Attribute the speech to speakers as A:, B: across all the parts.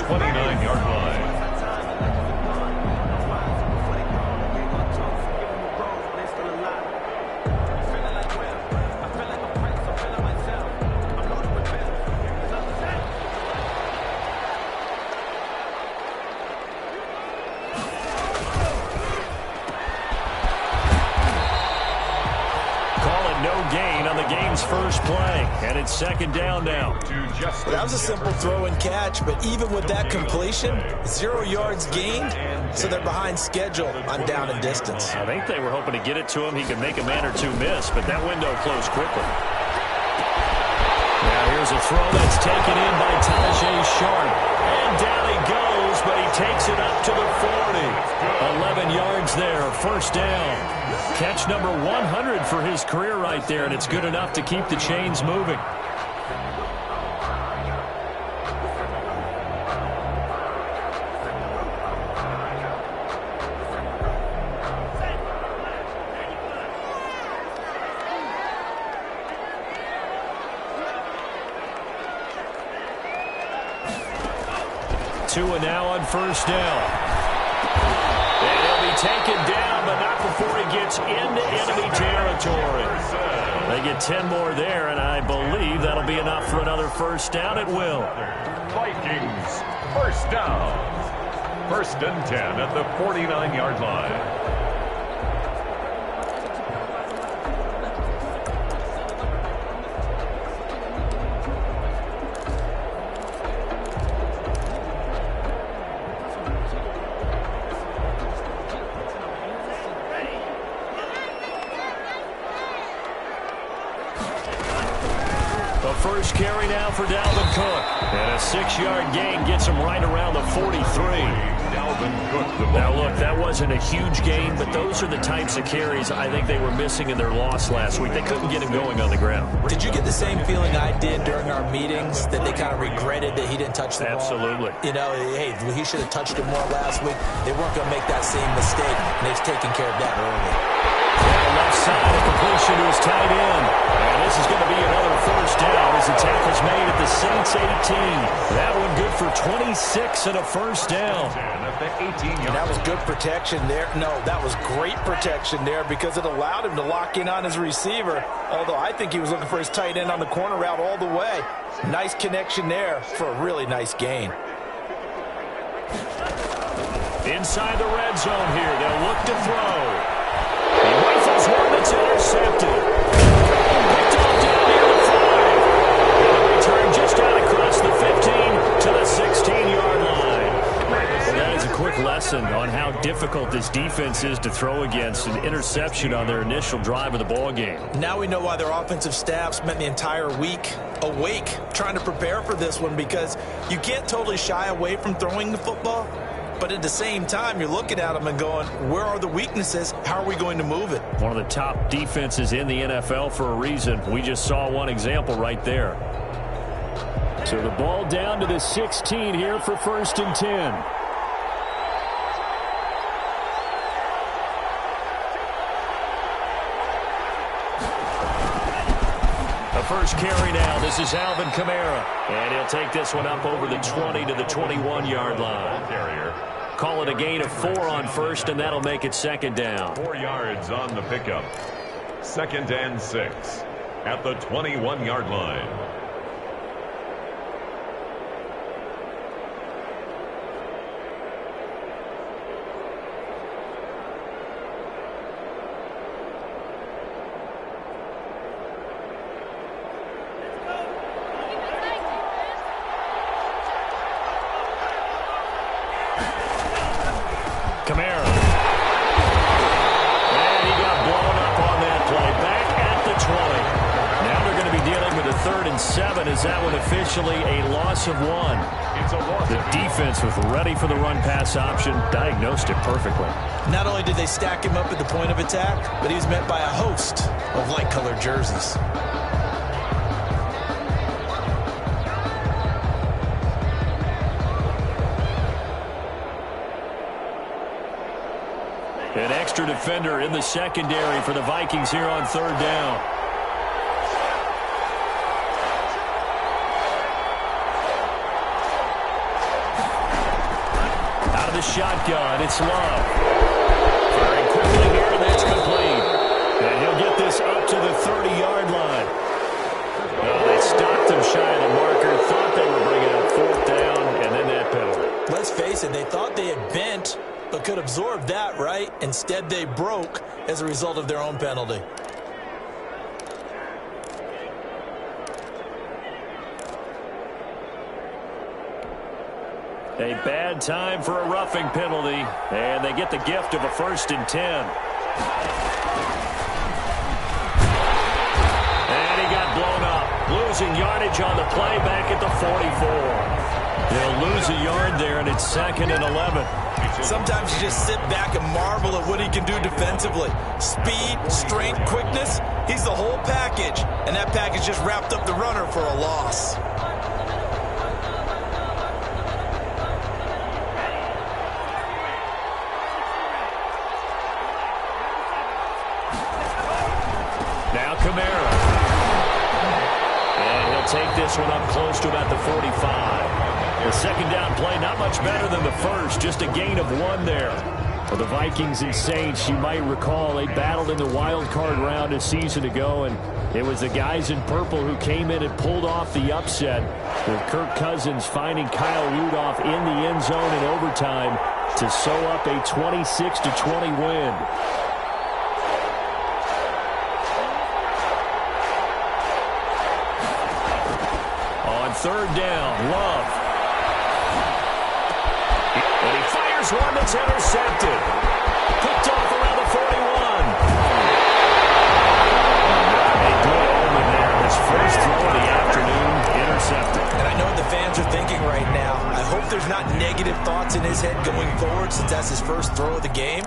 A: 29-yard line.
B: First play, and it's second down now.
C: That was a simple throw and catch, but even with that completion, 0 yards gained, so they're behind schedule on down and distance.
B: I think they were hoping to get it to him. He could make a man or two miss, but that window closed quickly. Now here's a throw that's taken in by Tajay Sharp. And down he goes, but he takes it up to the 40. 11 yards there, first down. Catch number 100 for his career right there, and it's good enough to keep the chains moving. Tua now on first down. And he'll be taken down, but not before he gets into enemy territory. They get 10 more there, and I believe that'll be enough for another first down. It will.
A: Vikings, first down. First and 10 at the 49-yard line.
B: First carry now for Dalvin Cook. And a 6-yard gain gets him right around the 43.
A: Dalvin Cook.
B: Now, look, that wasn't a huge gain, but those are the types of carries I think they were missing in their loss last week. They couldn't get him going on the ground.
C: Did you get the same feeling I did during our meetings, that they kind of regretted that he didn't touch the ball?
B: Absolutely.
C: You know, hey, he should have touched it more last week. They weren't going to make that same mistake, and they've taken care of that early.
B: Left side, a completion to his tight end. And this is going to be another first down as the tackle's made at the Saints 18. That one good for 26 and a first down.
C: And that was good protection there. No, that was great protection there because it allowed him to lock in on his receiver. Although I think he was looking for his tight end on the corner route all the way. Nice connection there for a really nice gain.
B: Inside the red zone here. They'll look to throw. He rifles one that's intercepted. Picked off down near the 5. And a return just out across the 15 to the 16-yard line. And that is a quick lesson on how difficult this defense is to throw against. An interception on their initial drive of the ball game.
C: Now we know why their offensive staff spent the entire week awake trying to prepare for this one, because you can't totally shy away from throwing the football. But at the same time, you're looking at them and going, where are the weaknesses? How are we going to move it?
B: One of the top defenses in the NFL for a reason. We just saw one example right there. So the ball down to the 16 here for first and 10. The first carry now. This is Alvin Kamara. And he'll take this one up over the 20 to the 21-yard line.
A: Carrier.
B: Call it a gain of 4 on first, and that'll make it second down.
A: 4 yards on the pickup. Second and 6 at the 21-yard line.
B: Kamara. And he got blown up on that play. Back at the 20. Now they're going to be dealing with a 3rd and 7. Is that one officially a loss of 1?
A: It's a loss.
B: The defense was ready for the run-pass option, diagnosed it perfectly.
C: Not only did they stack him up at the point of attack, but he was met by a host of light-colored jerseys.
B: An extra defender in the secondary for the Vikings here on 3rd down. the shotgun. It's Love. Firing quickly here, and that's complete. And he'll get this up to the 30-yard line. Well, they stopped him shy of the marker, thought they were bringing up 4th down, and then that penalty.
C: Let's face it, they thought they had bent, but could absorb that, right? Instead, they broke as a result of their own penalty.
B: A bad time for a roughing penalty, and they get the gift of a 1st and 10. And he got blown up, losing yardage on the play back at the 44. He'll lose a yard there, and it's 2nd and 11.
C: Sometimes you just sit back and marvel at what he can do defensively. Speed, strength, quickness, he's the whole package. And that package just wrapped up the runner for a loss.
B: Now Kamara. And he'll take this one up close to about the 45. The 2nd down play, not much better than the first, just a gain of 1 there. For the Vikings and Saints, you might recall, they battled in the wild card round a season ago, and it was the guys in purple who came in and pulled off the upset, with Kirk Cousins finding Kyle Rudolph in the end zone in overtime to sew up a 26-20 win. On 3rd down, Love. And he fires one that's intercepted. Picked off around the 41. A good omen there. His first throw of the afternoon, intercepted.
C: And I know what the fans are thinking right now. I hope there's not negative thoughts in his head going forward since that's his first throw of the game.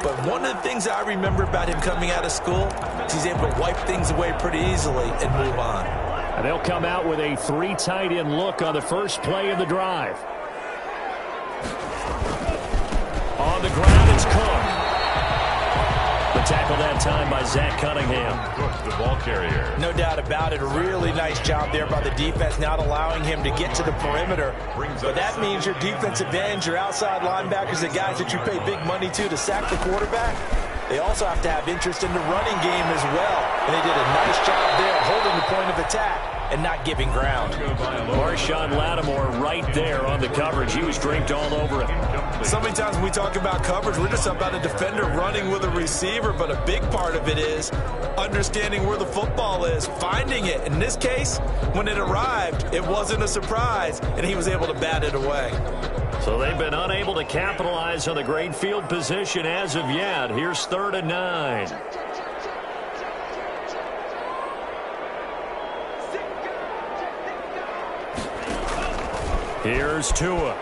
C: But one of the things I remember about him coming out of school is he's able to wipe things away pretty easily and move on.
B: And they'll come out with a 3 tight end look on the first play of the drive. On the ground, it's Cook. The tackle that time by Zach Cunningham.
A: Cook, the ball carrier.
C: No doubt about it. A really nice job there by the defense, not allowing him to get to the perimeter. But that means your defensive ends, your outside linebackers, the guys that you pay big money to sack the quarterback, they also have to have interest in the running game as well. And they did a nice job there holding the point of attack and not giving ground.
B: Marshawn Lattimore right there on the coverage. He was draped all over it.
C: So many times when we talk about coverage, we're just about a defender running with a receiver, but a big part of it is understanding where the football is, finding it. In this case, when it arrived, it wasn't a surprise, and he was able to bat it away.
B: So they've been unable to capitalize on the great field position as of yet. Here's 3rd and 9. Here's Tua.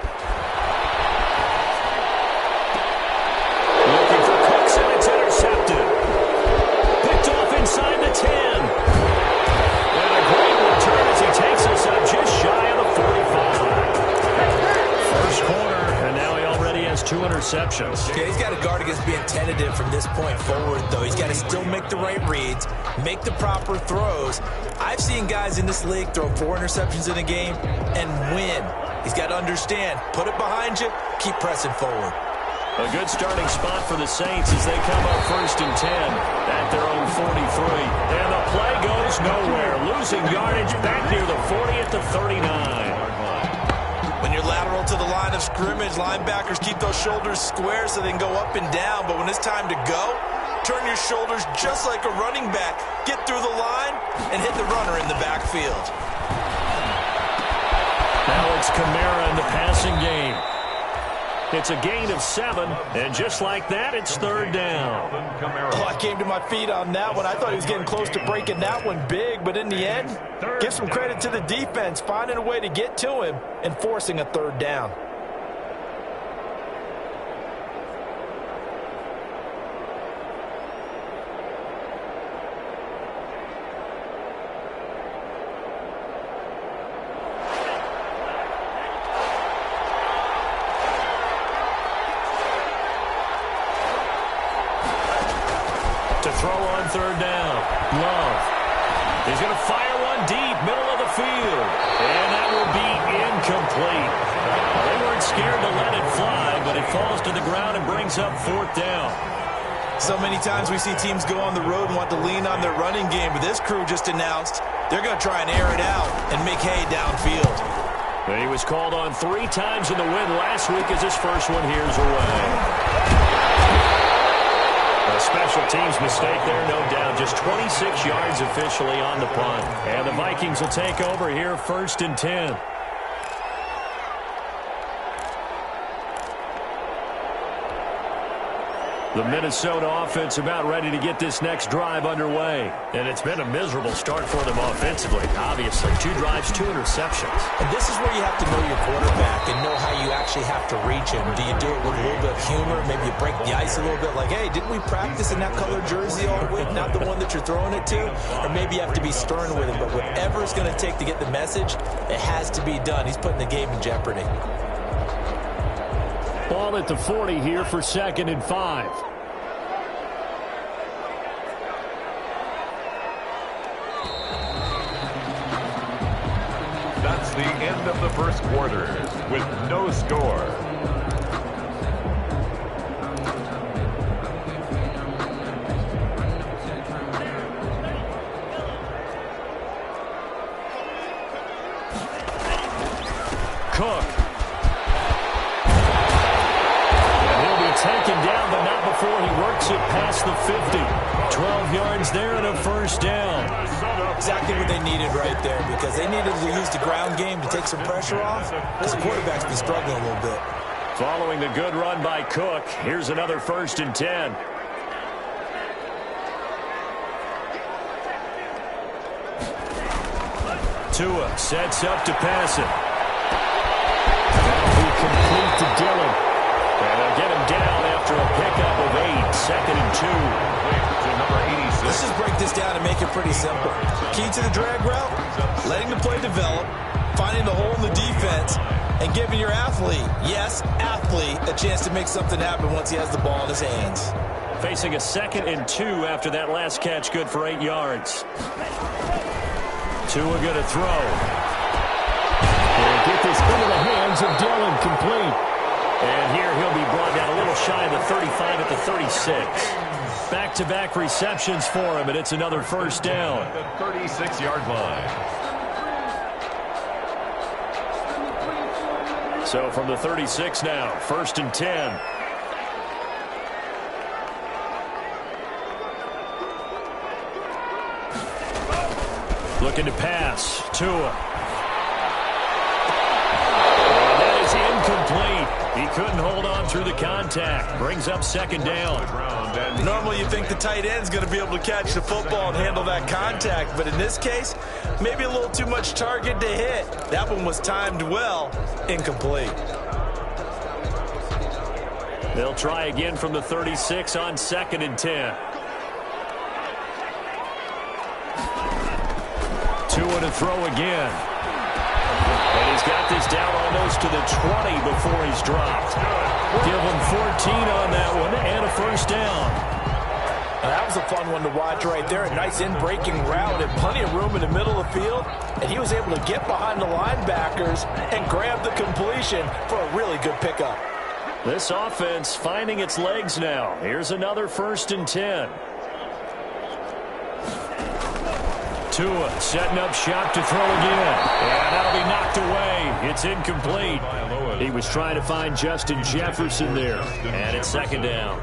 B: Looking for Cooks, and it's intercepted. Picked off inside the 10. And a great return as he takes us up just shy of the 45. First quarter, and now he already has 2 interceptions.
C: Yeah, he's got to guard against being tentative from this point forward, though. He's got to still make the right reads, make the proper throws. I've seen guys in this league throw 4 interceptions in a game and win. He's got to understand, put it behind you, keep pressing forward.
B: A good starting spot for the Saints as they come up 1st and 10 at their own 43. And the play goes nowhere, losing yardage back near the 40 at the 39.
C: When you're lateral to the line of scrimmage, linebackers keep those shoulders square so they can go up and down. But when it's time to go, turn your shoulders just like a running back. Get through the line and hit the runner in the backfield.
B: Now it's Kamara in the passing game. It's a gain of 7, and just like that, it's 3rd down.
C: Oh, I came to my feet on that one. I thought he was getting close to breaking that one big, but in the end, give some credit to the defense, finding a way to get to him and forcing a 3rd down.
B: To throw on 3rd down, Love. He's going to fire one deep, middle of the field. And that will be incomplete. They weren't scared to let it fly, but but it falls to the ground and brings up 4th down.
C: So many times we see teams go on the road and want to lean on their running game, but this crew just announced they're going to try and air it out and make hay downfield.
B: He was called on 3 times in the win last week as his first one here's away. A special teams mistake there, no doubt. Just 26 yards officially on the punt. And the Vikings will take over here, 1st and 10. The Minnesota offense about ready to get this next drive underway. And it's been a miserable start for them offensively, obviously. 2 drives, 2 interceptions.
C: And this is where you have to know your quarterback and know how you actually have to reach him. Do you do it with a little bit of humor? Maybe you break the ice a little bit like, hey, didn't we practice in that colored jersey all week? Not the one that you're throwing it to? Or maybe you have to be stern with him. But whatever it's going to take to get the message, it has to be done. He's putting the game in jeopardy.
B: Ball at the 40 here for 2nd and 5.
A: That's the end of the first quarter with no score.
B: Cook. Taken down, but not before he works it past the 50. 12 yards there and a 1st down.
C: Exactly what they needed right there, because they needed to use the ground game to take some pressure off, because the quarterback's been struggling a little bit.
B: Following the good run by Cook, here's another 1st and 10. Tua sets up to pass it. That'll be complete to Dillon. And they'll get him down after a pickup of 8, 2nd and 2.
C: Let's just break this down and make it pretty simple. Key to the drag route, letting the play develop, finding the hole in the defense, and giving your athlete, yes, athlete, a chance to make something happen once he has the ball in his hands.
B: Facing a 2nd and 2 after that last catch, good for 8 yards. Tua going to throw. And get this into the hands of Dillon, complete. And here he'll be brought down a little shy of the 35 at the 36. Back-to-back receptions for him, and it's another 1st down.
A: The 36-yard line.
B: So from the 36 now, 1st and 10. Looking to pass. Tua. And that is incomplete. He couldn't hold on through the contact. Brings up 2nd down.
C: Normally you think the tight end's going to be able to catch the football and handle that contact, but in this case, maybe a little too much target to hit. That one was timed well, incomplete.
B: They'll try again from the 36 on 2nd and 10. Tua to throw again. And he's got this down almost to the 20 before he's dropped. Give him 14 on that one and a 1st down.
C: Now that was a fun one to watch right there. A nice in-breaking route and plenty of room in the middle of the field. And he was able to get behind the linebackers and grab the completion for a really good pickup.
B: This offense finding its legs now. Here's another 1st and 10. Tua setting up shot to throw again. And that'll be knocked away. It's incomplete. He was trying to find Justin Jefferson there. And it's 2nd down.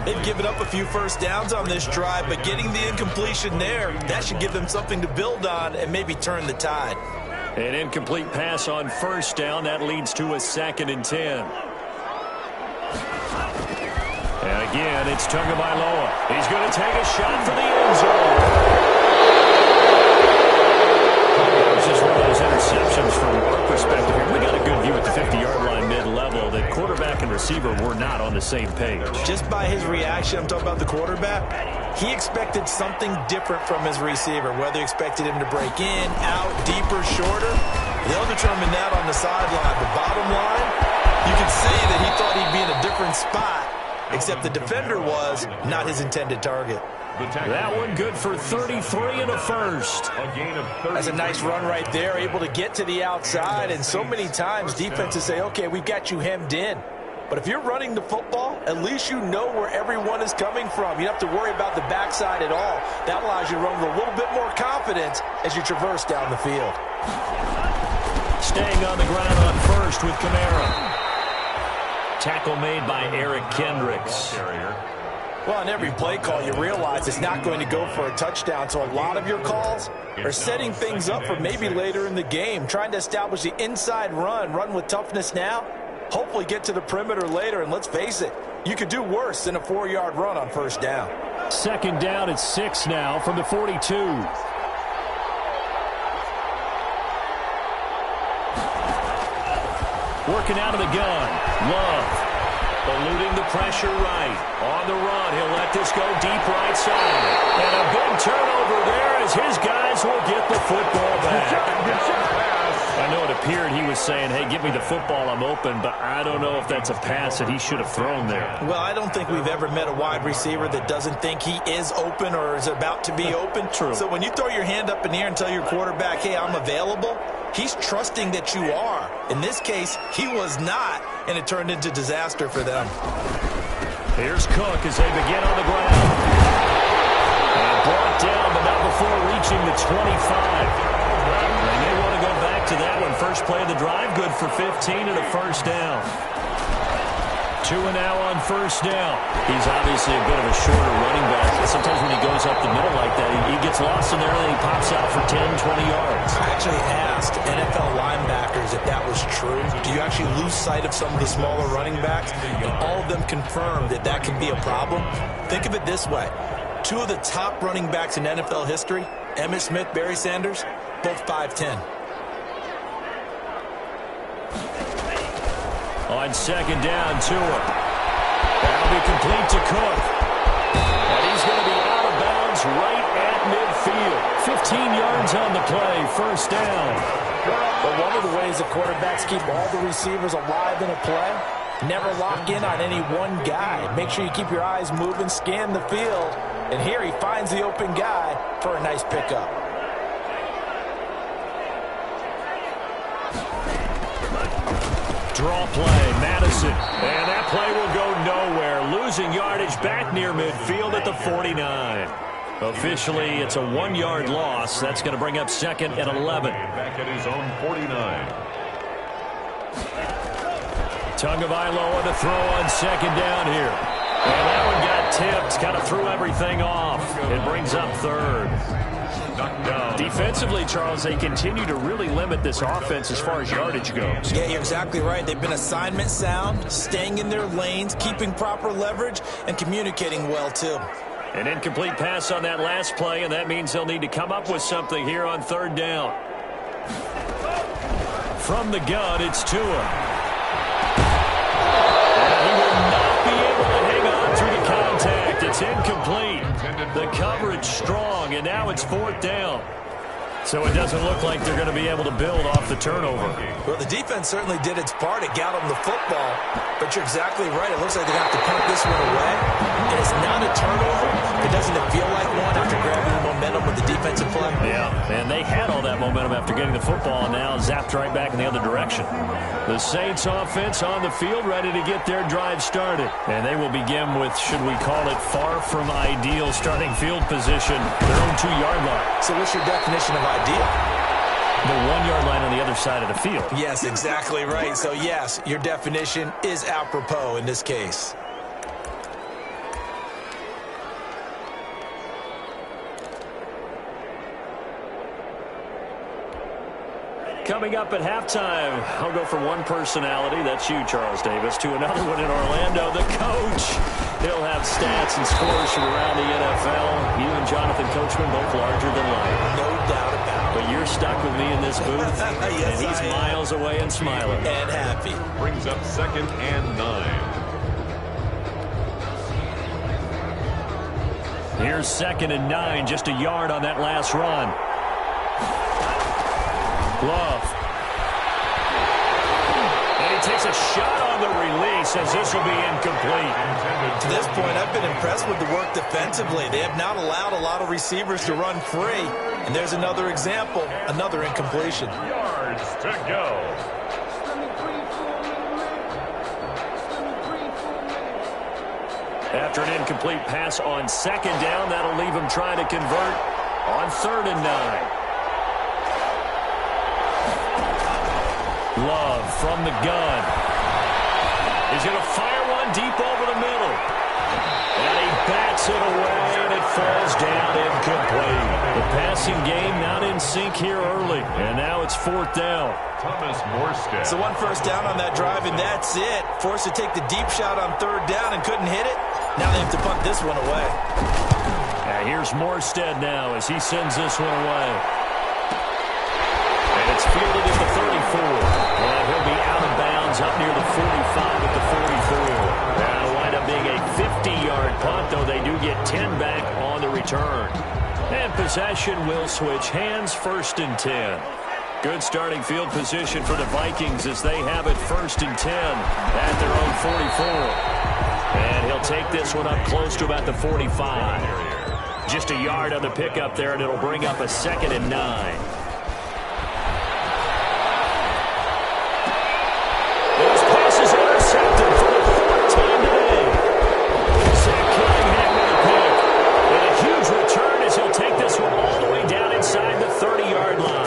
C: They've given up a few 1st downs on this drive, but getting the incompletion there, that should give them something to build on and maybe turn the tide.
B: An incomplete pass on 1st down. That leads to a 2nd and 10. And again, it's Tagovailoa. He's going to take a shot for the end zone. Just one of those interceptions from our perspective here. We got a good view at the 50-yard line mid-level that quarterback and receiver were not on the same page.
C: Just by his reaction, I'm talking about the quarterback, he expected something different from his receiver, whether he expected him to break in, out, deeper, shorter. They'll determine that on the sideline. The bottom line, you can see that he thought he'd be in a different spot, except the defender was not his intended target.
B: That one good for 33 and a 1st.
C: That's a nice run right there, able to get to the outside, and so many times defenses say, okay, we've got you hemmed in. But if you're running the football, at least you know where everyone is coming from. You don't have to worry about the backside at all. That allows you to run with a little bit more confidence as you traverse down the field.
B: Staying on the ground on first with Kamara. Tackle made by Eric Kendricks.
C: Well, on every play call, you realize it's not going to go for a touchdown. So a lot of your calls are setting things up for maybe later in the game, trying to establish the inside run with toughness now, hopefully get to the perimeter later. And let's face it, you could do worse than a 4-yard run on first down.
B: Second down at 6 now from the 42. Working out of the gun. Love. Eluding the pressure right. On the run, he'll let this go deep right side. And a big turnover there as his guys will get the football back. I know it appeared he was saying, hey, give me the football, I'm open, but I don't know if that's a pass that he should have thrown there.
C: Well, I don't think we've ever met a wide receiver that doesn't think he is open or is about to be open.
B: True.
C: So when you throw your hand up in the air and tell your quarterback, hey, I'm available, he's trusting that you are. In this case, he was not, and it turned into disaster for them.
B: Here's Cook as they begin on the ground. And brought down, but not before reaching the 25. They may want to go back to that one. First play of the drive, good for 15 and a first down. 2 and now on first down. He's obviously a bit of a shorter running back. Sometimes when he goes up the middle like that, he gets lost in there and then he pops out for 10, 20 yards.
C: I actually asked NFL linebackers if that was true. Do you actually lose sight of some of the smaller running backs? And all of them confirmed that that can be a problem. Think of it this way. 2 of the top running backs in NFL history, Emmitt Smith, Barry Sanders, both 5'10".
B: On second down, Tua. That'll be complete to Cook. And he's going to be out of bounds right at midfield. 15 yards on the play, first down.
C: But one of the ways the quarterbacks keep all the receivers alive in a play, never lock in on any one guy. Make sure you keep your eyes moving, scan the field. And here he finds the open guy for a nice pickup.
B: Draw play, Madison. And that play will go nowhere. Losing yardage back near midfield at the 49. Officially, it's a 1-yard loss. That's going to bring up second and 11.
A: Back at his own 49.
B: Tagovailoa to throw on second down here. And that one got tipped, kind of threw everything off. It brings up third. Defensively, Charles, they continue to really limit this offense as far as yardage goes.
C: Yeah, you're exactly right. They've been assignment sound, staying in their lanes, keeping proper leverage, and communicating well, too.
B: An incomplete pass on that last play, and that means they'll need to come up with something here on third down. From the gun, it's Tua. And he will not be able to hang on through the contact. It's incomplete. The coverage strong, and now it's fourth down. So it doesn't look like they're going to be able to build off the turnover.
C: Well, the defense certainly did its part. It got them the football. But you're exactly right. It looks like they have to punt this one away. And it's not a turnover. It doesn't feel like one after grabbing the momentum with the defensive play.
B: Yeah, and they had all that momentum after getting the football, and now zapped right back in the other direction. The Saints offense on the field, ready to get their drive started. And they will begin with, should we call it, far from ideal starting field position, their own 2-yard line.
C: So what's your definition of ideal?
B: The 1-yard line on the other side of the field.
C: Yes, exactly right. So, yes, your definition is apropos in this case.
B: Coming up at halftime, I'll go from one personality, that's you, Charles Davis, to another one in Orlando, the coach. He'll have stats and scores from around the NFL. You and Jonathan Coachman both larger than life.
C: No doubt about it.
B: But you're stuck with me in this booth,
C: Yes,
B: and he's miles away and smiling.
C: And happy.
A: Brings up second and 9.
B: Here's second and 9, just a yard on that last run. Love. And he takes a shot on the release as this will be incomplete.
C: To this point, I've been impressed with the work defensively. They have not allowed a lot of receivers to run free. And there's another example, another incompletion.
A: Yards to go.
B: After an incomplete pass on second down, that'll leave him trying to convert on 3rd and 9. Love from the gun. He's going to fire one deep over the middle. And he bats it away, and it falls down incomplete. The passing game not in sync here early, and now it's 4th down.
A: Thomas Morstead.
C: So 1 first down on that drive, and that's it. Forced to take the deep shot on 3rd down and couldn't hit it. Now they have to punt this one away.
B: Here's Morstead now as he sends this one away. And it's fielded at the 34. And he'll be out of bounds up near the 45 at the 44. That'll wind up being a 50-yard punt, though they do get 10 back on the return. And possession will switch hands, 1st and 10. Good starting field position for the Vikings as they have it 1st and 10 at their own 44. And he'll take this one up close to about the 45. Just a yard on the pickup there, and it'll bring up a 2nd and 9. Those passes intercepted for the 4th time today. Zach Cunningham with a pick. And a huge return as he'll take this one all the way down inside the 30-yard line.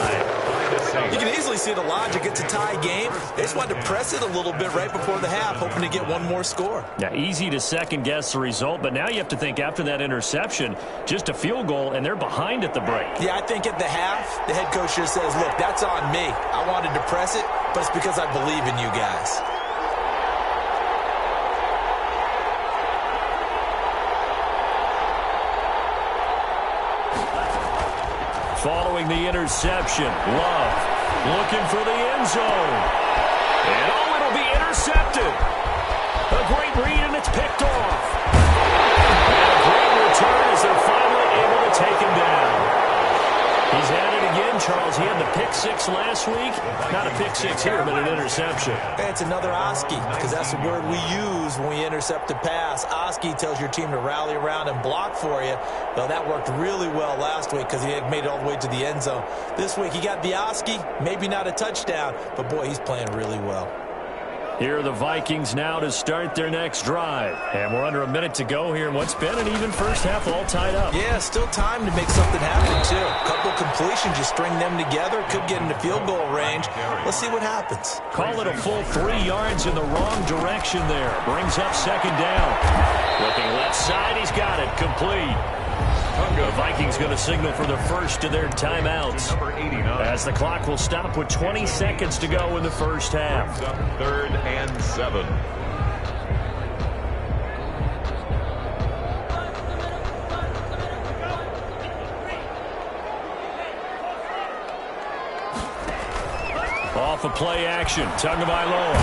C: You can easily see the logic. It's a tie game. They just wanted to press it a little bit right before the half, hoping to get one more score.
B: Now, easy to second-guess the result, but now you have to think after that interception, just a field goal, and they're behind at the break.
C: Yeah, I think at the half, the head coach just says, look, that's on me. I wanted to press it, but it's because I believe in you guys.
B: Following the interception, Love looking for the end zone. And it'll be intercepted. A great read, and it's picked off. And a great return as they're finally able to take him down. He's had it again, Charles. He had the pick 6 last week. Not a pick 6 here, but an interception.
C: It's another Oski, because that's the word we use when we intercept a pass. Oski tells your team to rally around and block for you. Well, that worked really well last week because he had made it all the way to the end zone. This week he got the Oski, maybe not a touchdown, but boy, he's playing really well.
B: Here are the Vikings now to start their next drive. And we're under a minute to go here in what's been an even first half, all tied up.
C: Yeah, still time to make something happen, too. A couple completions, you string them together, could get into field goal range. Let's see what happens.
B: Call it a full 3 yards in the wrong direction there. Brings up 2nd down. Looking left side, he's got it. Complete. The Vikings going to signal for the first of their timeouts as the clock will stop with 20 seconds to go in the first half.
A: 3rd and 7.
B: Off of play action, Tagovailoa.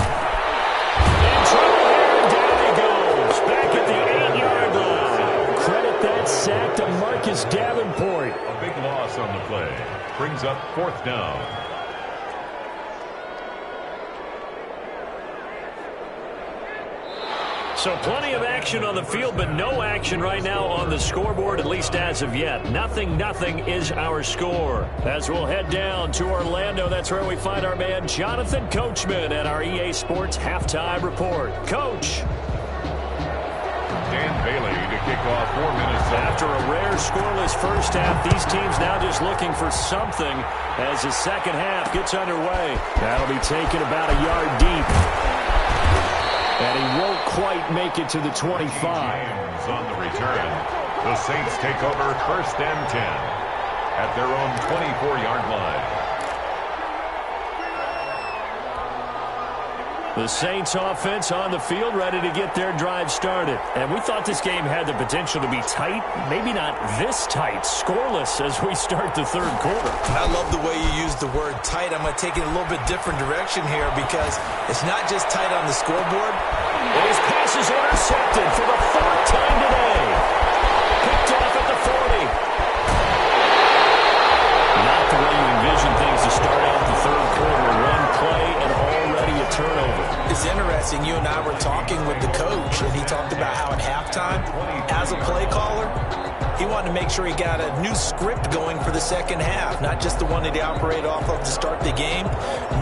B: In trouble here, and down he goes. Back at the 8-yard line. Credit that sack to Marcus Davenport.
A: A big loss on the play. Brings up 4th down.
B: So plenty of action on the field, but no action right now on the scoreboard, at least as of yet. 0-0 is our score. As we'll head down to Orlando, that's where we find our man Jonathan Coachman at our EA Sports Halftime Report. Coach.
A: Dan Bailey to kick off 4 minutes.
B: After a rare scoreless first half, these teams now just looking for something as the second half gets underway. That'll be taken about a yard deep. And he won't quite make it to the 25.
A: James on the return. The Saints take over 1st and 10 at their own 24-yard line.
B: The Saints offense on the field ready to get their drive started. And we thought this game had the potential to be tight. Maybe not this tight. Scoreless as we start the third quarter.
C: I love the way you use the word tight. I'm going to take it a little bit different direction here because it's not just tight on the scoreboard.
B: His pass is intercepted for the 4th time today. Picked off at the 40. Not the way you envision things to start out the third quarter. One play and already a turnover.
C: It's interesting. You and I were talking with the coach, and he talked about how at halftime, as a play caller, he wanted to make sure he got a new script going for the second half, not just the one that he operated off of to start the game.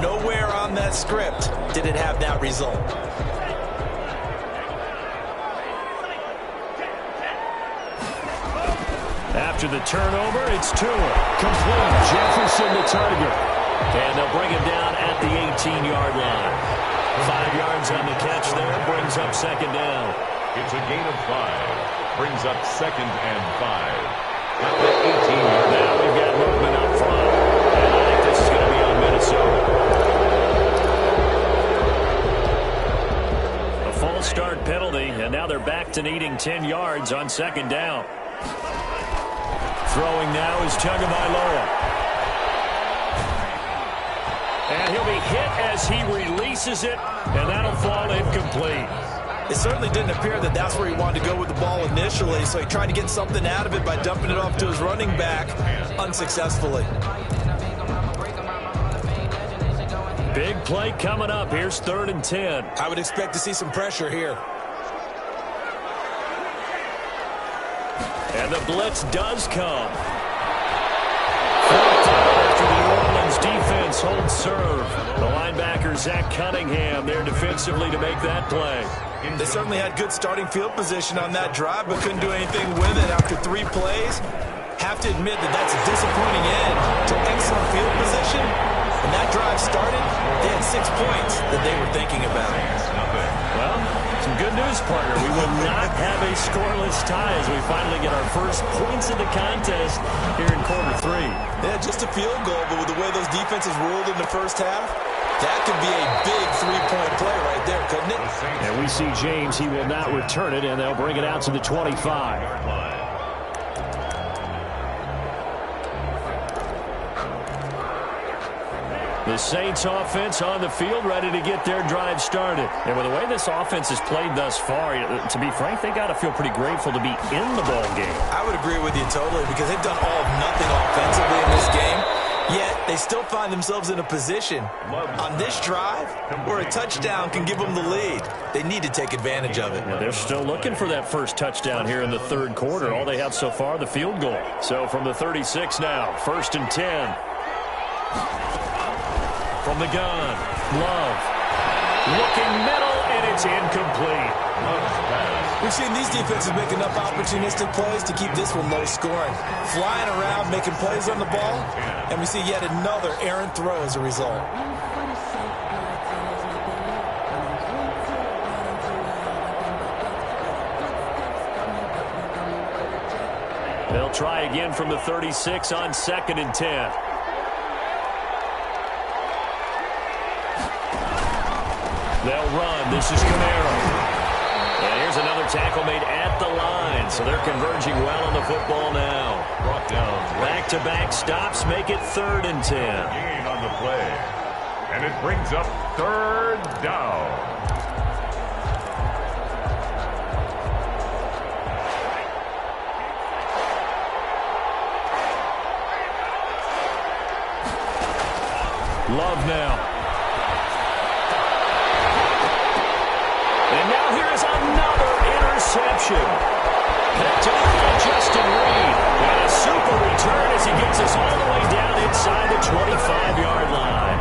C: Nowhere on that script did it have that result.
B: After the turnover, it's Tua. Complete. Jefferson the target. And they'll bring him down at the 18-yard line. 5 yards on the catch there. Brings up second down.
A: It's a gain of 5. Brings up second and 5. At the 18-yard line.
B: Now we've got movement up front. And I think this is going to be on Minnesota. A false start penalty, and now they're back to needing 10 yards on second down. Throwing now is Tagovailoa. And he'll be hit as he releases it, and that'll fall incomplete.
C: It certainly didn't appear that that's where he wanted to go with the ball initially, so he tried to get something out of it by dumping it off to his running back unsuccessfully.
B: Big play coming up. Here's 3rd and 10.
C: I would expect to see some pressure here.
B: And the blitz does come. After the New Orleans defense holds serve. The linebacker, Zach Cunningham, there defensively to make that play.
C: They certainly had good starting field position on that drive, but couldn't do anything with it after 3 plays. Have to admit that that's a disappointing end to excellent field position. When that drive started, they had 6 points that they were thinking about.
B: Well, some good news, partner. We will not have a scoreless tie as we finally get our first points of the contest here in quarter 3.
C: Yeah, just a field goal, but with the way those defenses ruled in the first half, that could be a big 3-point play right there, couldn't it?
B: And we see James. He will not return it, and they'll bring it out to the 25. The Saints offense on the field, ready to get their drive started. And with the way this offense has played thus far, to be frank, they got to feel pretty grateful to be in the ball game. I
C: would agree with you totally, because they've done all of nothing offensively in this game. Yet, they still find themselves in a position on this drive where a touchdown can give them the lead. They need to take advantage of it.
B: Yeah, they're still looking for that first touchdown here in the 3rd quarter. All they have so far, the field goal. So from the 36 now, 1st and 10. From the gun, Love. Looking middle, and it's incomplete.
C: We've seen these defenses make enough opportunistic plays to keep this one low scoring. Flying around, making plays on the ball, and we see yet another errant throw as a result.
B: They'll try again from the 36 on 2nd and 10. They'll run. This is Kamara. And here's another tackle made at the line. So they're converging well on the football now.
A: Brought down.
B: Back-to-back stops make it 3rd and 10.
A: Gain on the play. And it brings up 3rd down.
B: Love now. And now here is another interception. Picked up by Justin Reed. And a super return as he gets us all the way down inside the 25-yard line.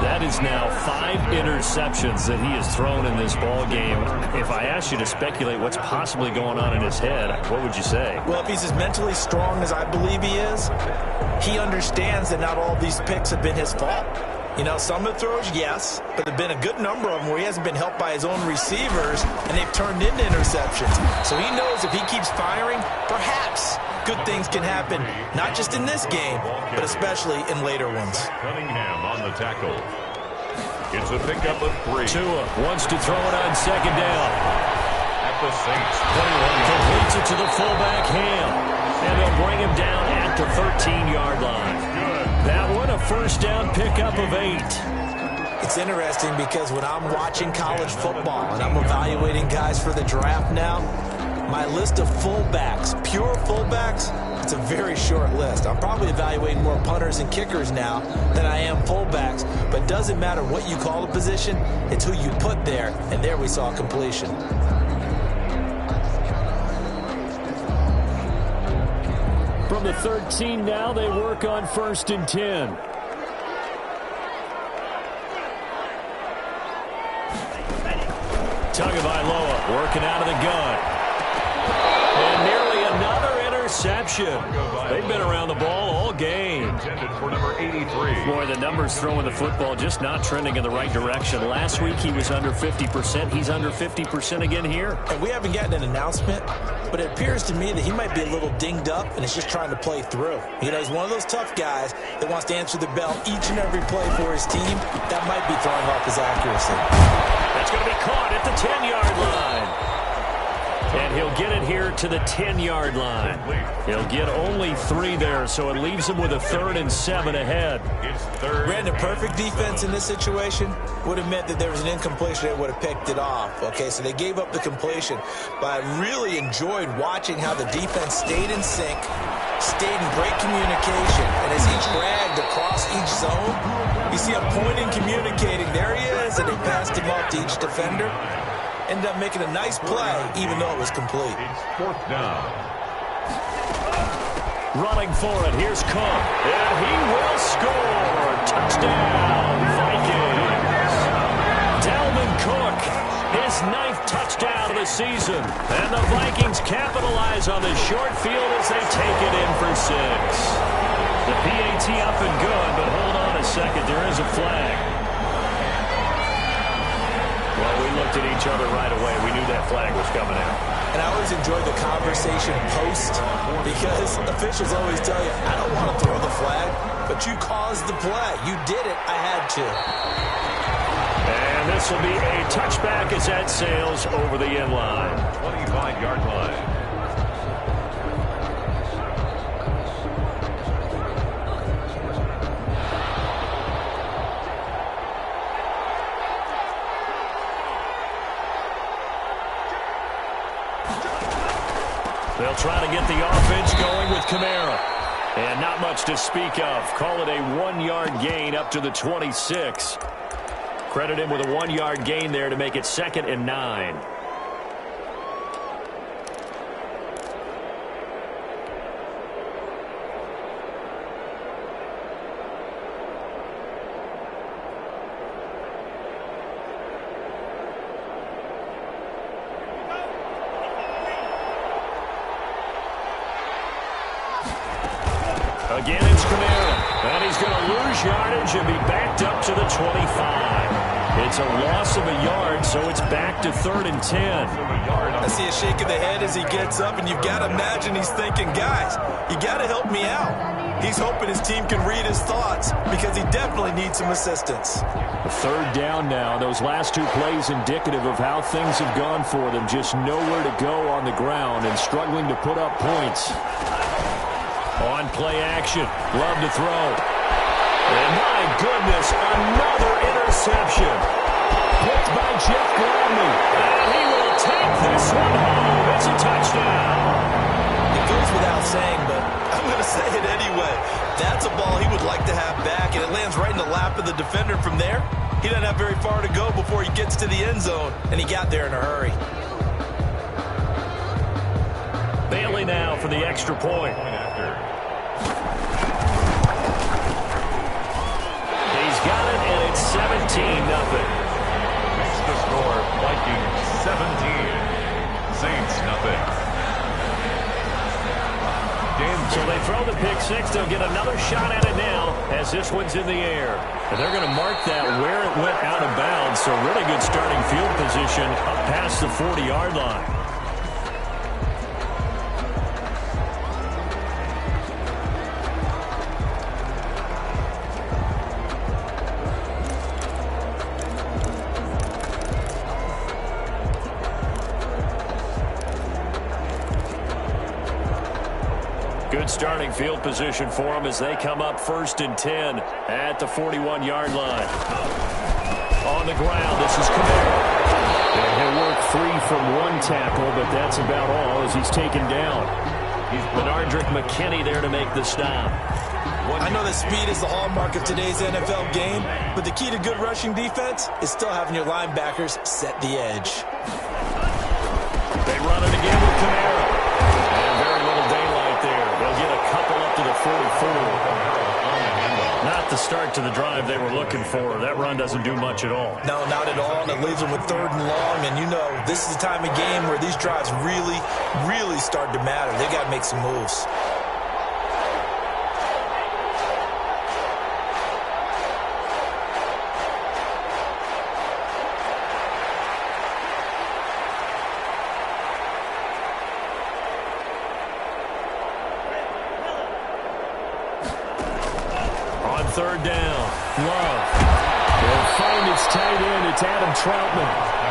B: That is now 5 interceptions that he has thrown in this ball game. If I asked you to speculate what's possibly going on in his head, what would you say?
C: Well, if he's as mentally strong as I believe he is, he understands that not all of these picks have been his fault. You know, some of the throws, yes, but there have been a good number of them where he hasn't been helped by his own receivers, and they've turned into interceptions. So he knows if he keeps firing, perhaps good things can happen, not just in this game, but especially in later ones.
A: Cunningham on the tackle. It's a pickup of 3.
B: Tua wants to throw it on 2nd down.
A: At the Saints, 21.
B: Completes it to the fullback, Ham. And they'll bring him down at the 13-yard line. That one, a 1st down pickup of 8.
C: It's interesting because when I'm watching college football and I'm evaluating guys for the draft now, my list of fullbacks, pure fullbacks, it's a very short list. I'm probably evaluating more punters and kickers now than I am fullbacks, but it doesn't matter what you call a position, it's who you put there, and there we saw completion.
B: From the 13 now, they work on 1st and 10. Tagovailoa working out of the gun. And nearly another interception. They've been around the ball all game.
A: Intended for number 83.
B: Boy, the numbers throwing the football just not trending in the right direction. Last week he was under 50%. He's under 50% again here.
C: And we haven't gotten an announcement, but it appears to me that he might be a little dinged up and is just trying to play through. You know, he's one of those tough guys that wants to answer the bell each and every play for his team. That might be throwing off his accuracy.
B: That's going to be caught at the 10-yard line. And he'll get it here to the 10-yard line. He'll get only 3 there, so it leaves him with a 3rd and 7 ahead.
C: Brandon, perfect defense in this situation would have meant that there was an incompletion that would have picked it off. Okay, so they gave up the completion. But I really enjoyed watching how the defense stayed in sync, stayed in great communication, and as he dragged across each zone, you see him pointing, communicating. There he is, and they passed him off to each defender. Ended up making a nice play, even though it was complete.
A: It's 4th down.
B: Running for it, here's Cook, and he will score. Touchdown, Vikings. Dalvin Cook, his 9th touchdown of the season. And the Vikings capitalize on this short field as they take it in for 6. The PAT up and good, but hold on a second, there is a flag. Well, we looked at each other right away. We knew that flag was coming out.
C: And I always enjoy the conversation post because officials always tell you, I don't want to throw the flag, but you caused the play. You did it. I had to.
B: And this will be a touchback as that sails over the end line.
A: 25-yard line.
B: They'll try to get the offense going with Kamara. And not much to speak of. Call it a 1-yard gain up to the 26. Credit him with a 1-yard gain there to make it 2nd and 9. Again, it's Kamara, and he's going to lose yardage and be backed up to the 25. It's a loss of a yard, so it's back to 3rd and 10.
C: I see a shake of the head as he gets up, and you've got to imagine he's thinking, guys, you got to help me out. He's hoping his team can read his thoughts because he definitely needs some assistance.
B: A 3rd down now. Those last 2 plays indicative of how things have gone for them. Just nowhere to go on the ground and struggling to put up points. On play action, love to throw. And my goodness, another interception. Picked by Jeff Gladney. And he will take this one home. It's a touchdown.
C: It goes without saying, but I'm going to say it anyway. That's a ball he would like to have back, and it lands right in the lap of the defender from there. He doesn't have very far to go before he gets to the end zone, and he got there in a hurry.
B: Bailey now for the extra point. Got it, and it's 17-0.
A: Makes the score Vikings 17, Saints nothing.
B: So they throw the pick 6. They'll get another shot at it now as this one's in the air. And they're going to mark that where it went out of bounds. So really good starting field position up past the 40-yard line. Good starting field position for them as they come up 1st and 10 at the 41-yard line. On the ground, this is Kamara. And he'll work 3 from 1 tackle, but that's about all as he's taken down. Benardrick McKinney there to make the stop.
C: I know that speed is the hallmark of today's NFL game, but the key to good rushing defense is still having your linebackers set the edge.
B: They run it again with Kamara. And very little daylight there. They'll get a couple up to the 44. Not the start to the drive they were looking for. That run doesn't do much at all.
C: No, not at all, and it leaves them with 3rd and long. And you know, this is the time of game where these drives really, really start to matter. They got to make some moves.
B: On 3rd down, Love. They'll find its tight end. It's Adam Troutman.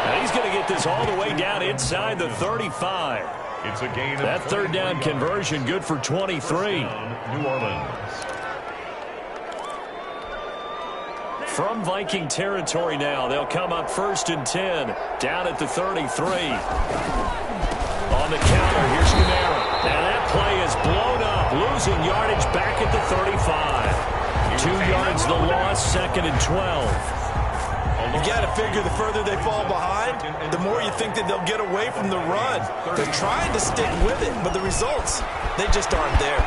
B: And he's going to get this all the way down inside the 35.
A: It's a gain of
B: that 3rd down conversion good for 23.
A: New Orleans.
B: From Viking territory now, they'll come up 1st and 10, down at the 33. On the counter, here's Kamara. Now that play is blown up, losing yardage back at the 35. 2 yards the loss, 2nd and 12.
C: You got to figure the further they fall behind, the more you think that they'll get away from the run. They're trying to stick with it, but the results, they just aren't there.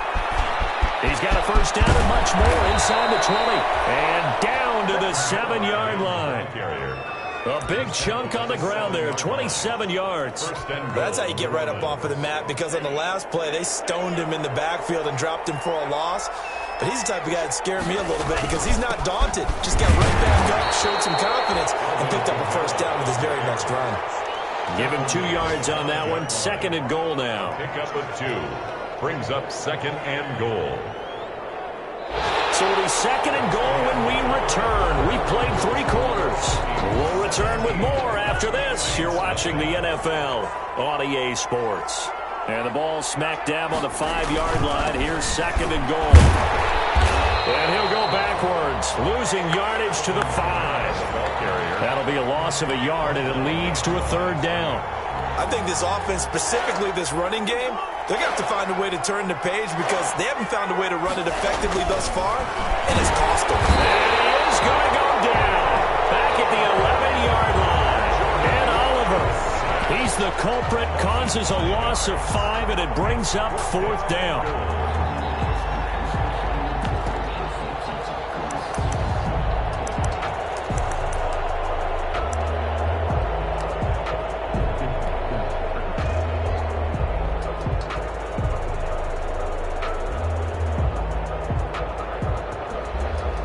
B: He's got a 1st down and much more inside the 20. And down to the 7-yard line. A big chunk on the ground there, 27 yards.
C: That's how you get right up off of the mat, because on the last play, they stoned him in the backfield and dropped him for a loss. But he's the type of guy that scared me a little bit because he's not daunted. Just got right back up, showed some confidence, and picked up a 1st down with his very next run.
B: Give him 2 yards on that one. 2nd and goal now.
A: Pick up a 2. Brings up 2nd and goal.
B: So it'll be 2nd and goal when we return. We played 3 quarters. We'll return with more after this. You're watching the NFL on EA Sports. And the ball smack dab on the 5-yard line. Here's 2nd and goal. And he'll go backwards, losing yardage to the 5. That'll be a loss of a yard, and it leads to a 3rd down.
C: I think this offense, specifically this running game, they're going to have to find a way to turn the page because they haven't found a way to run it effectively thus far, and it's cost them.
B: And he is going to go down back at the 11-yard line. And Oliver, he's the culprit, causes a loss of 5, and it brings up 4th down.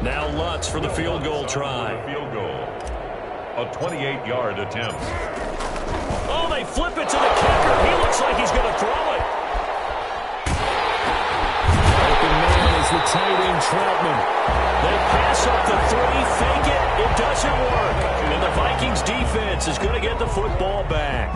B: Now Lutz for the field goal try.
A: Field goal. A 28-yard attempt.
B: Oh, they flip it to the kicker. He looks like he's going to throw it. Open man is the tight end, Troutman. They pass up the 3, fake it. It doesn't work. And the Vikings defense is going to get the football back.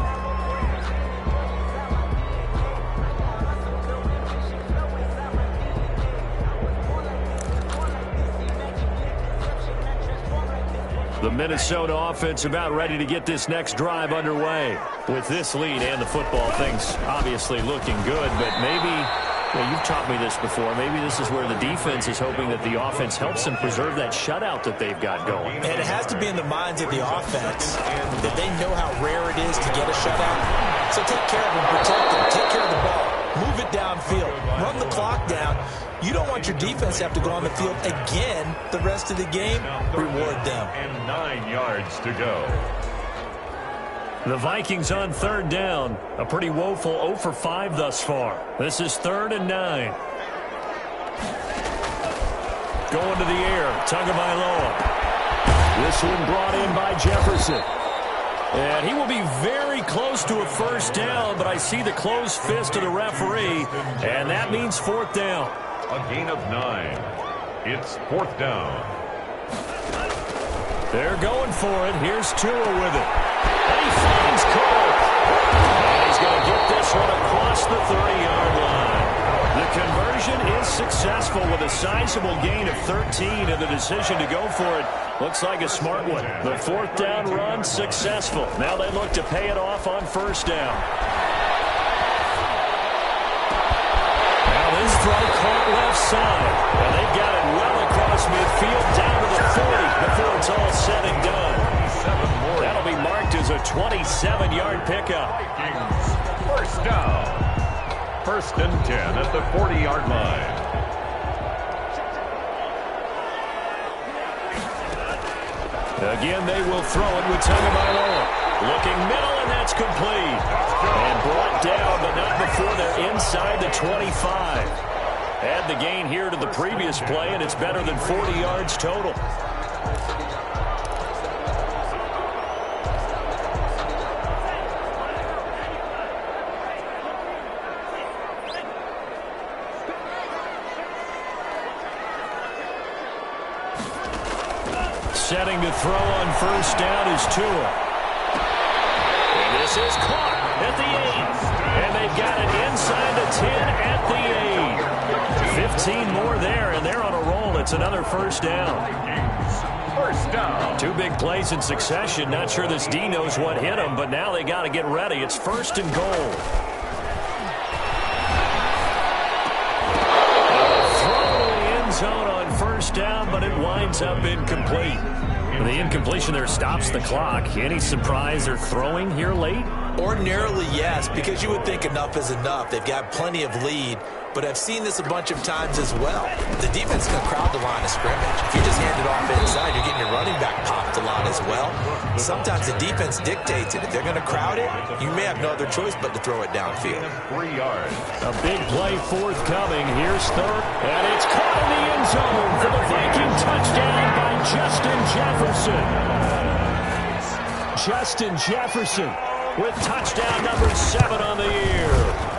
B: The Minnesota offense about ready to get this next drive underway. With this lead and the football, things obviously looking good, but maybe, well, you've taught me this before, maybe this is where the defense is hoping that the offense helps them preserve that shutout that they've got going.
C: And it has to be in the minds of the offense that they know how rare it is to get a shutout. So take care of them, protect them, take care of the ball, move it downfield, run the clock down. You don't want your defense to have to go on the field again the rest of the game. Reward them.
A: And 9 yards to go.
B: The Vikings on 3rd down. A pretty woeful 0 for 5 thus far. This is 3rd and 9. Going to the air. Tagovailoa. This one brought in by Jefferson. And he will be very close to a 1st down, but I see the closed fist of the referee, and that means 4th down.
A: A gain of 9. It's 4th down.
B: They're going for it. Here's Tua with it. And he finds Cole. And he's going to get this one across the 30-yard line. The conversion is successful with a sizable gain of 13, and the decision to go for it looks like a smart one. The 4th down run successful. Now they look to pay it off on 1st down. This throw caught left side, and they've got it well across midfield down to the 40 before it's all said and done. That'll be marked as a 27-yard pickup.
A: Vikings, 1st down. 1st and 10 at the 40-yard line.
B: Again, they will throw it with Tagovailoa. Looking middle, and that's complete. And brought down, but not before they're inside the 25. Add the gain here to the previous play, and it's better than 40 yards total. Setting to throw on first down is Tua. And this is caught at the 8. And they've got it inside the 10 at the 8. 15 more there, and they're on a roll. It's another first down. First down. 2 big plays in succession. Not sure this D knows what hit them, but now they got to get ready. It's first and goal. Zone on first down, but it winds up incomplete. The incompletion there stops the clock. Any surprise they're throwing here late?
C: Ordinarily, yes, because you would think enough is enough. They've got plenty of lead, but I've seen this a bunch of times as well. The defense is going to crowd the line of scrimmage. If you just hand it off inside, you're getting your running back popped a lot as well. Sometimes the defense dictates it. If they're going to crowd it, you may have no other choice but to throw it downfield.
A: 3 yards.
B: A big play forthcoming. Here's third, and it's caught in the end zone for the Viking touchdown by Justin Jefferson. Justin Jefferson with touchdown number 7 on the year.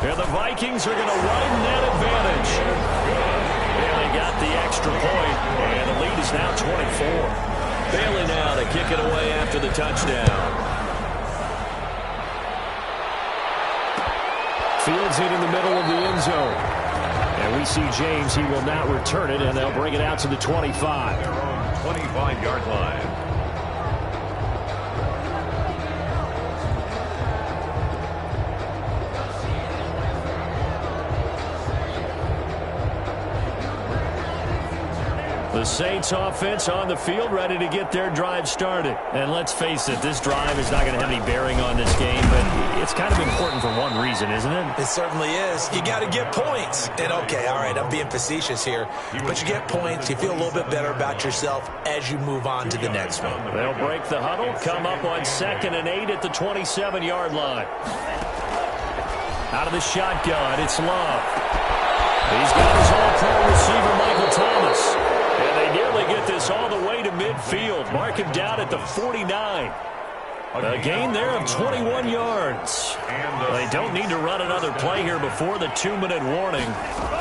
B: And the Vikings are going to widen that advantage. And they got the extra point, and the lead is now 24. Bailey now to kick it away after the touchdown. Fields it in the middle of the end zone. And we see James, he will not return it, and they'll bring it out to the 25.
A: 25-yard line.
B: The Saints offense on the field, ready to get their drive started. And let's face it, this drive is not going to have any bearing on this game, but it's kind of important for one reason, isn't it?
C: It certainly is. You got to get points. And okay, all right, I'm being facetious here, but you get points, you feel a little bit better about yourself as you move on to the next one.
B: They'll break the huddle, come up on 2nd and 8 at the 27-yard line. Out of the shotgun, it's Love. He's got his all-pro receiver, Michael Thomas. And they nearly get this all the way to midfield. Mark him down at the 49. A gain there of 21 yards. They don't need to run another play here before the 2-minute warning.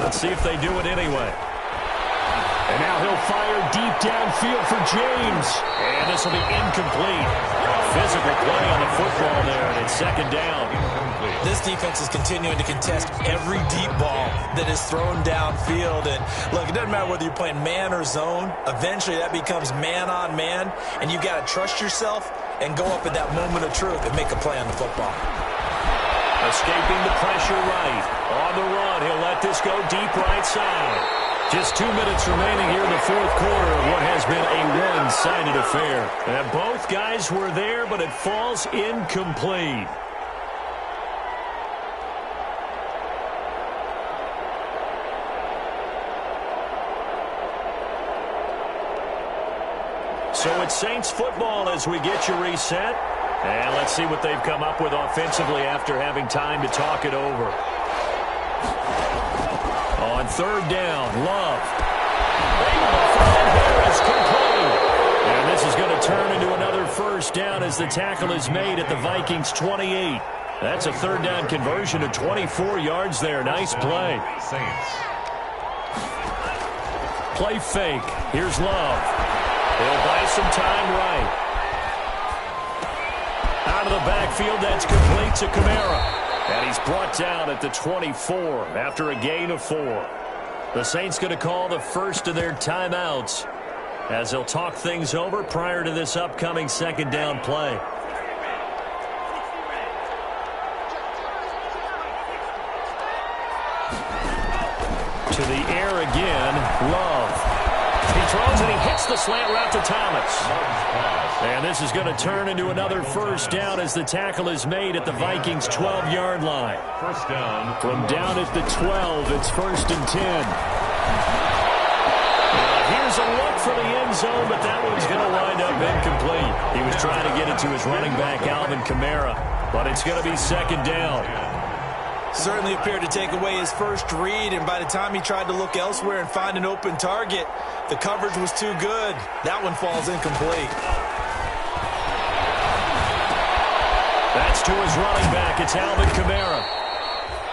B: Let's see if they do it anyway. And now he'll fire deep downfield for James. And this will be incomplete. Physical play on the football there, and it's 2nd down.
C: This defense is continuing to contest every deep ball that is thrown downfield. And look, it doesn't matter whether you're playing man or zone. Eventually that becomes man on man, and you've got to trust yourself and go up at that moment of truth and make a play on the football.
B: Escaping the pressure right. On the run, he'll let this go deep right side. Just 2 minutes remaining here in the 4th quarter of what has been a one-sided affair. And both guys were there, but it falls incomplete. So it's Saints football as we get you reset. And let's see what they've come up with offensively after having time to talk it over. On 3rd down, Love. Harris complete. And this is going to turn into another first down as the tackle is made at the Vikings 28. That's a 3rd down conversion of 24 yards there. Nice play.
A: Saints.
B: Play fake. Here's Love. He'll buy some time right. Out of the backfield, that's complete to Kamara. And he's brought down at the 24 after a gain of 4. The Saints going to call the first of their timeouts as they'll talk things over prior to this upcoming 2nd down play. To the air again, Love. He throws and he hits the slant route to Thomas. And this is going to turn into another first down as the tackle is made at the Vikings 12-yard line.
A: First down.
B: From down at the 12, it's 1st and 10. Here's Has a look for the end zone, but that one's going to wind up incomplete. He was trying to get it to his running back, Alvin Kamara, but it's going to be second down.
C: Certainly appeared to take away his first read, and by the time he tried to look elsewhere and find an open target, the coverage was too good. That one falls incomplete.
B: That's to his running back. It's Alvin Kamara.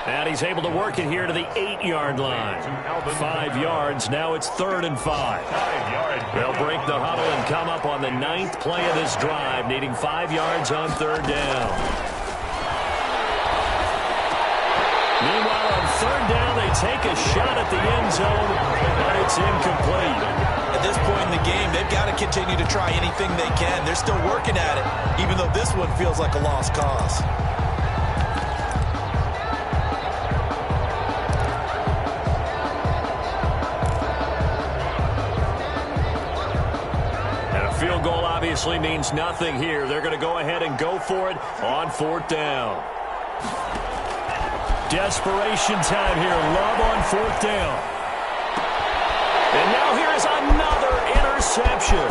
B: And he's able to work it here to the 8-yard line. 5 yards. Now it's 3rd and 5. They'll break the huddle and come up on the 9th play of this drive, needing 5 yards on 3rd down. Meanwhile, on 3rd down, they take a shot at the end zone, but it's incomplete.
C: At this point in the game, they've got to continue to try anything they can. They're still working at it, even though this one feels like a lost cause.
B: Field goal obviously means nothing here. They're going to go ahead and go for it on 4th down. Desperation time here. Love on 4th down. And now here is another interception.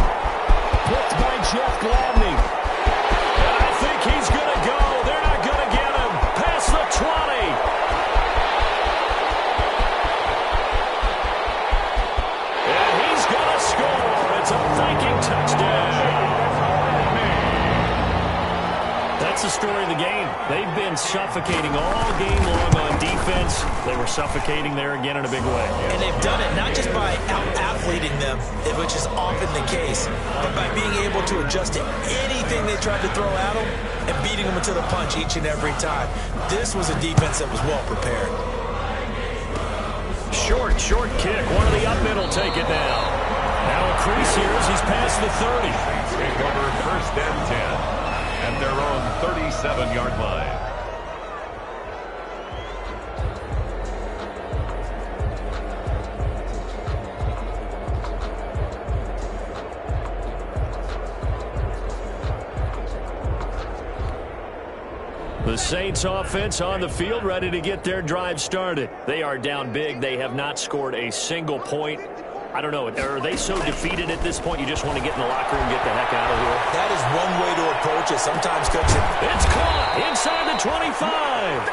B: Picked by Jeff Gladney. And I think he's going to go. They're not going to get him. Past the 20. And he's going to score. It's a Viking touchdown. That's the story of the game. They've been suffocating all game long on defense. They were suffocating there again in a big way.
C: And they've done it not just by out-athleting them, which is often the case, but by being able to adjust to anything they tried to throw at them and beating them to the punch each and every time. This was a defense that was well prepared.
B: Short kick. One of the up middle take it now. Now a crease here as he's past the 30.
A: Take over 1st and 10 at their own 37-yard line.
B: The Saints offense on the field, ready to get their drive started. They are down big. They have not scored a single point. I don't know. Are they so defeated at this point you just want to get in the locker room and get the heck out of here?
C: That is one way to approach it. Sometimes, Coach,
B: it's caught inside the 25.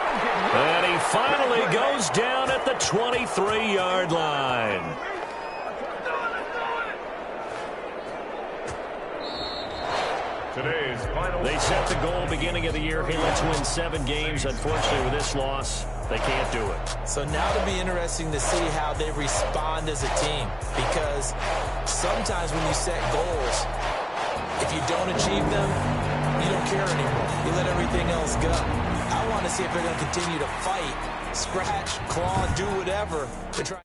B: And he finally goes down at the 23-yard line.
A: Today's final.
B: They set the goal beginning of the year. Hey, let's win 7 games. Unfortunately, with this loss, they can't do it.
C: So now it'll be interesting to see how they respond as a team, because sometimes when you set goals, if you don't achieve them, you don't care anymore. You let everything else go. I want to see if they're going to continue to fight, scratch, claw, do whatever to try.